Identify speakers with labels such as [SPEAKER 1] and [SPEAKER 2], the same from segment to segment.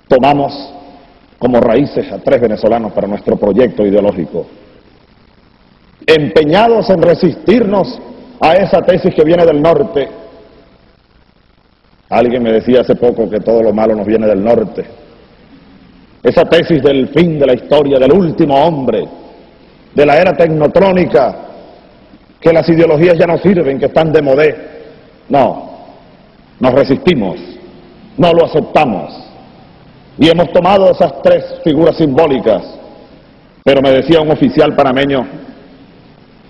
[SPEAKER 1] tomamos como raíces a 3 venezolanos para nuestro proyecto ideológico, empeñados en resistirnos a esa tesis que viene del norte. Alguien me decía hace poco que todo lo malo nos viene del norte. Esa tesis del fin de la historia, del último hombre, de la era tecnotrónica, que las ideologías ya no sirven, que están de modé. No, nos resistimos, no lo aceptamos. Y hemos tomado esas 3 figuras simbólicas. Pero me decía un oficial panameño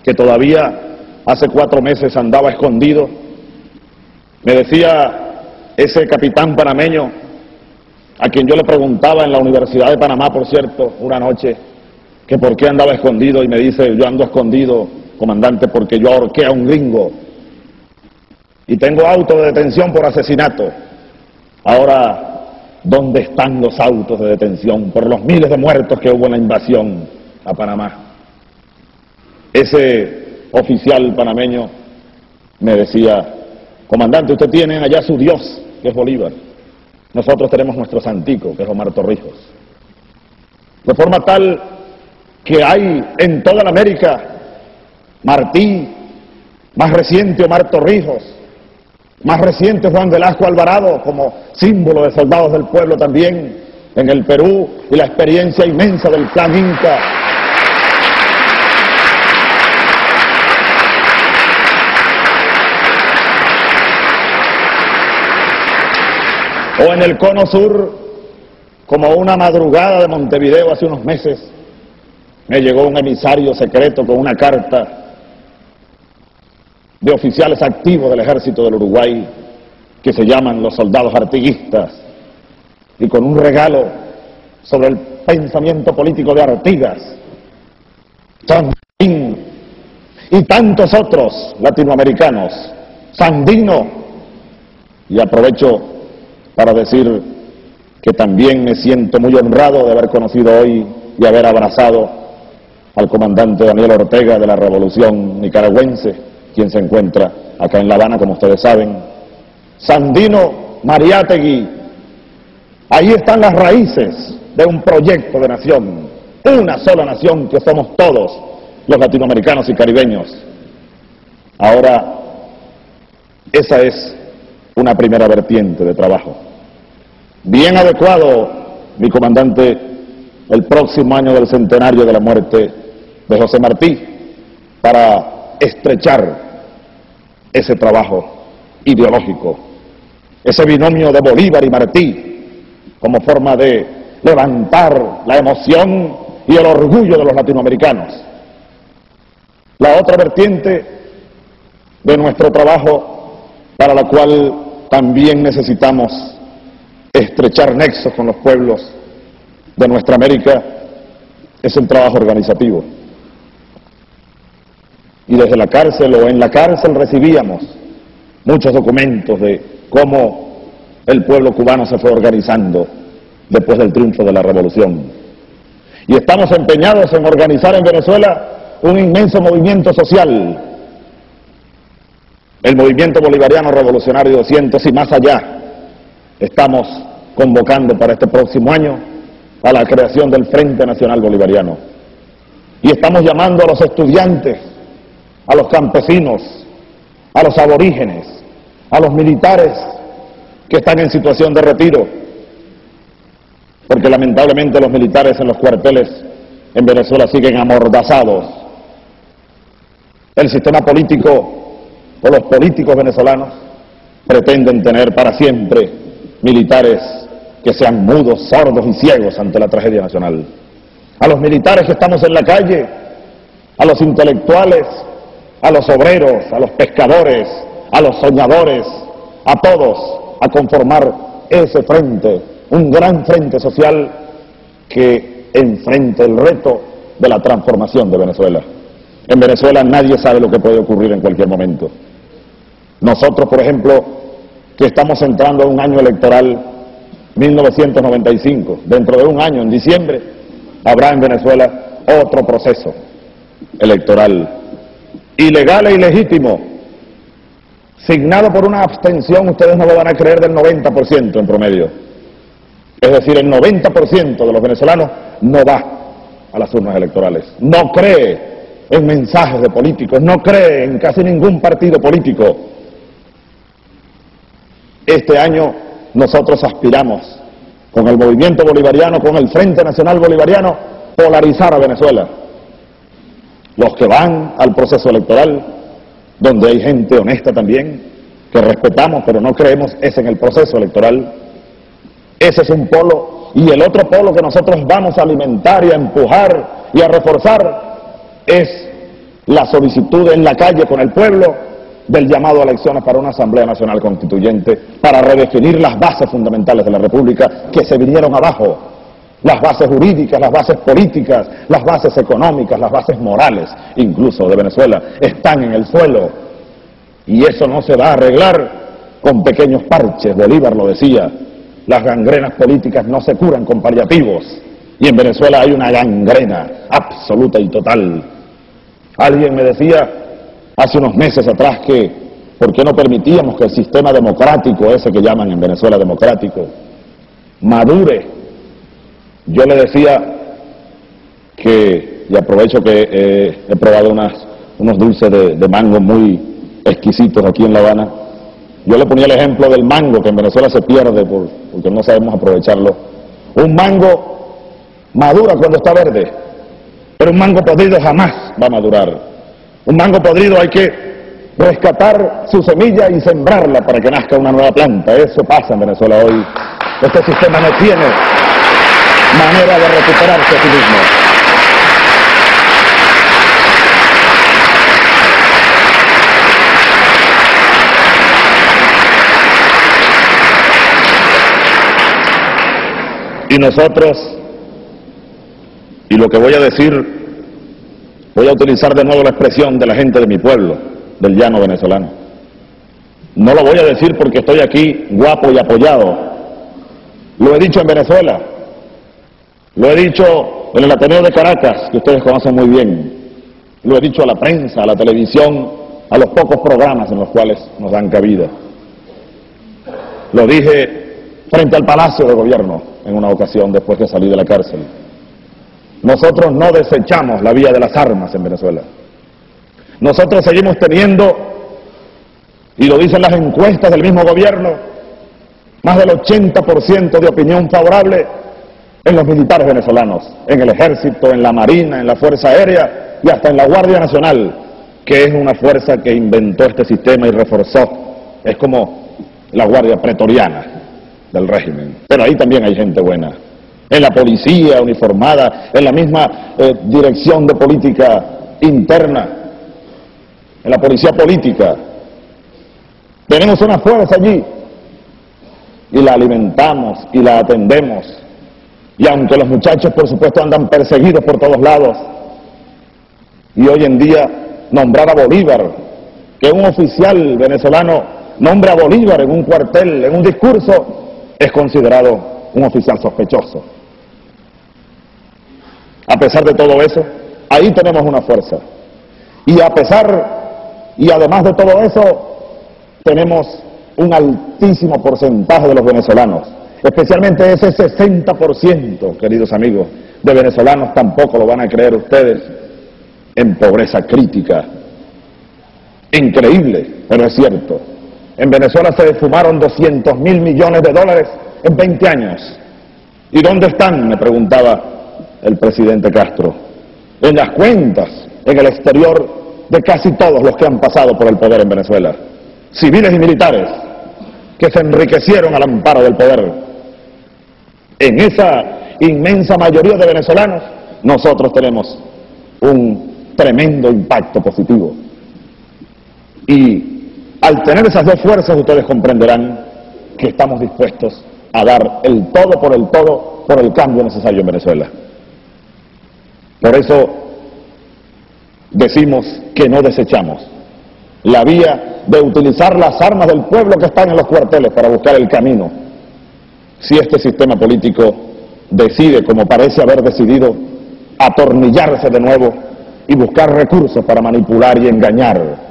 [SPEAKER 1] que todavía hace 4 meses andaba escondido. Me decía ese capitán panameño, a quien yo le preguntaba en la Universidad de Panamá, por cierto, una noche, que por qué andaba escondido, y me dice: yo ando escondido, comandante, porque yo ahorqué a un gringo y tengo auto de detención por asesinato. Ahora, ¿dónde están los autos de detención por los miles de muertos que hubo en la invasión a Panamá? Ese oficial panameño me decía: comandante, usted tiene allá su Dios, que es Bolívar. Nosotros tenemos nuestro santico, que es Omar Torrijos. De forma tal que hay en toda la América Martí, más reciente Omar Torrijos, más reciente Juan Velasco Alvarado, como símbolo de soldados del pueblo también en el Perú, y la experiencia inmensa del Plan Inca. O en el Cono Sur, como una madrugada de Montevideo hace unos meses, me llegó un emisario secreto con una carta de oficiales activos del ejército del Uruguay, que se llaman los soldados artiguistas, y con un regalo sobre el pensamiento político de Artigas, Sandín y tantos otros latinoamericanos, Sandino. Y aprovecho para decir que también me siento muy honrado de haber conocido hoy y haber abrazado al comandante Daniel Ortega de la Revolución Nicaragüense, quien se encuentra acá en La Habana, como ustedes saben. Sandino, Mariátegui, ahí están las raíces de un proyecto de nación, una sola nación que somos todos los latinoamericanos y caribeños. Ahora, esa es una primera vertiente de trabajo. Bien adecuado, mi comandante, el próximo año del centenario de la muerte de José Martí, para estrechar ese trabajo ideológico, ese binomio de Bolívar y Martí, como forma de levantar la emoción y el orgullo de los latinoamericanos. La otra vertiente de nuestro trabajo, para la cual también necesitamos estrechar nexos con los pueblos de nuestra América, es el trabajo organizativo. Y desde la cárcel o en la cárcel recibíamos muchos documentos de cómo el pueblo cubano se fue organizando después del triunfo de la revolución. Y estamos empeñados en organizar en Venezuela un inmenso movimiento social, el movimiento bolivariano revolucionario 200 y más allá. Estamos convocando para este próximo año a la creación del Frente Nacional Bolivariano. Y estamos llamando a los estudiantes, a los campesinos, a los aborígenes, a los militares que están en situación de retiro, porque lamentablemente los militares en los cuarteles en Venezuela siguen amordazados. El sistema político o los políticos venezolanos pretenden tener para siempre militares que sean mudos, sordos y ciegos ante la tragedia nacional. A los militares que estamos en la calle, a los intelectuales, a los obreros, a los pescadores, a los soñadores, a todos, a conformar ese frente, un gran frente social que enfrente el reto de la transformación de Venezuela. En Venezuela nadie sabe lo que puede ocurrir en cualquier momento. Nosotros, por ejemplo, que estamos entrando en un año electoral, 1995, dentro de un año, en diciembre, habrá en Venezuela otro proceso electoral, ilegal e ilegítimo, signado por una abstención, ustedes no lo van a creer, del 90% en promedio. Es decir, el 90% de los venezolanos no va a las urnas electorales, no cree en mensajes de políticos, no cree en casi ningún partido político. Este año nosotros aspiramos, con el movimiento bolivariano, con el Frente Nacional Bolivariano, polarizar a Venezuela. Los que van al proceso electoral, donde hay gente honesta también, que respetamos pero no creemos, es en el proceso electoral. Ese es un polo, y el otro polo que nosotros vamos a alimentar y a empujar y a reforzar es la solicitud en la calle con el pueblo del llamado a elecciones para una Asamblea Nacional Constituyente, para redefinir las bases fundamentales de la República que se vinieron abajo, las bases jurídicas, las bases políticas, las bases económicas, las bases morales, incluso de Venezuela, están en el suelo, y eso no se va a arreglar con pequeños parches. Bolívar lo decía, las gangrenas políticas no se curan con paliativos, y en Venezuela hay una gangrena absoluta y total. Alguien me decía hace unos meses atrás que ¿por qué no permitíamos que el sistema democrático, ese que llaman en Venezuela democrático, madure? Yo le decía que, y aprovecho que he probado unos dulces de mango muy exquisitos aquí en La Habana, yo le ponía el ejemplo del mango, que en Venezuela se pierde porque no sabemos aprovecharlo. Un mango madura cuando está verde, pero un mango podrido jamás va a madurar. Un mango podrido hay que rescatar su semilla y sembrarla para que nazca una nueva planta. Eso pasa en Venezuela hoy. Este sistema no tiene manera de recuperarse a sí mismo. Y nosotros, y lo que voy a decir, voy a utilizar de nuevo la expresión de la gente de mi pueblo, del llano venezolano. No lo voy a decir porque estoy aquí guapo y apoyado. Lo he dicho en Venezuela, lo he dicho en el Ateneo de Caracas, que ustedes conocen muy bien. Lo he dicho a la prensa, a la televisión, a los pocos programas en los cuales nos dan cabida. Lo dije frente al Palacio de Gobierno en una ocasión después que salí de la cárcel. Nosotros no desechamos la vía de las armas en Venezuela. Nosotros seguimos teniendo, y lo dicen las encuestas del mismo gobierno, más del 80% de opinión favorable en los militares venezolanos, en el ejército, en la marina, en la fuerza aérea y hasta en la Guardia Nacional, que es una fuerza que inventó este sistema y reforzó. Es como la guardia pretoriana del régimen. Pero ahí también hay gente buena. En la policía uniformada, en la misma dirección de política interna, en la policía política. Tenemos una fuerza allí y la alimentamos y la atendemos. Y aunque los muchachos, por supuesto, andan perseguidos por todos lados, y hoy en día nombrar a Bolívar, que un oficial venezolano nombre a Bolívar en un cuartel, en un discurso, es considerado un oficial sospechoso. A pesar de todo eso, ahí tenemos una fuerza. Y a pesar, y además de todo eso, tenemos un altísimo porcentaje de los venezolanos, especialmente ese 60%, queridos amigos, de venezolanos, tampoco lo van a creer ustedes, en pobreza crítica. Increíble, pero es cierto. En Venezuela se fumaron 200.000 millones de dólares en 20 años. ¿Y dónde están?, me preguntaba el presidente Castro. En las cuentas, en el exterior, de casi todos los que han pasado por el poder en Venezuela. Civiles y militares, que se enriquecieron al amparo del poder. En esa inmensa mayoría de venezolanos, nosotros tenemos un tremendo impacto positivo. Y al tener esas dos fuerzas, ustedes comprenderán que estamos dispuestos a dar el todo por el cambio necesario en Venezuela. Por eso decimos que no desechamos la vía de utilizar las armas del pueblo que están en los cuarteles para buscar el camino. Si este sistema político decide, como parece haber decidido, atornillarse de nuevo y buscar recursos para manipular y engañar,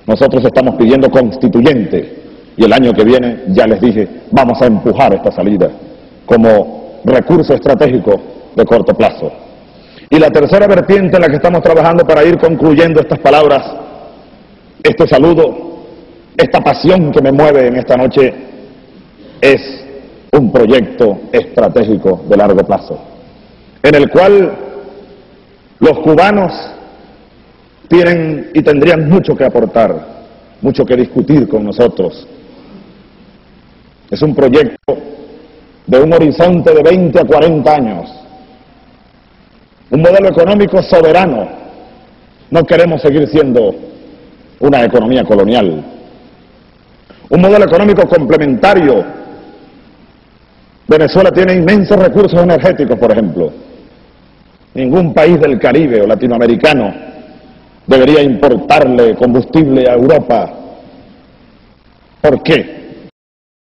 [SPEAKER 1] nosotros estamos pidiendo constituyente, y el año que viene, ya les dije, vamos a empujar esta salida. como recurso estratégico de corto plazo. Y la tercera vertiente en la que estamos trabajando para ir concluyendo estas palabras, este saludo, esta pasión que me mueve en esta noche, es un proyecto estratégico de largo plazo, en el cual los cubanos tienen y tendrían mucho que aportar, mucho que discutir con nosotros. Es un proyecto de un horizonte de 20 a 40 años, un modelo económico soberano. No queremos seguir siendo una economía colonial. Un modelo económico complementario. Venezuela tiene inmensos recursos energéticos, por ejemplo. Ningún país del Caribe o latinoamericano debería importarle combustible a Europa. ¿Por qué?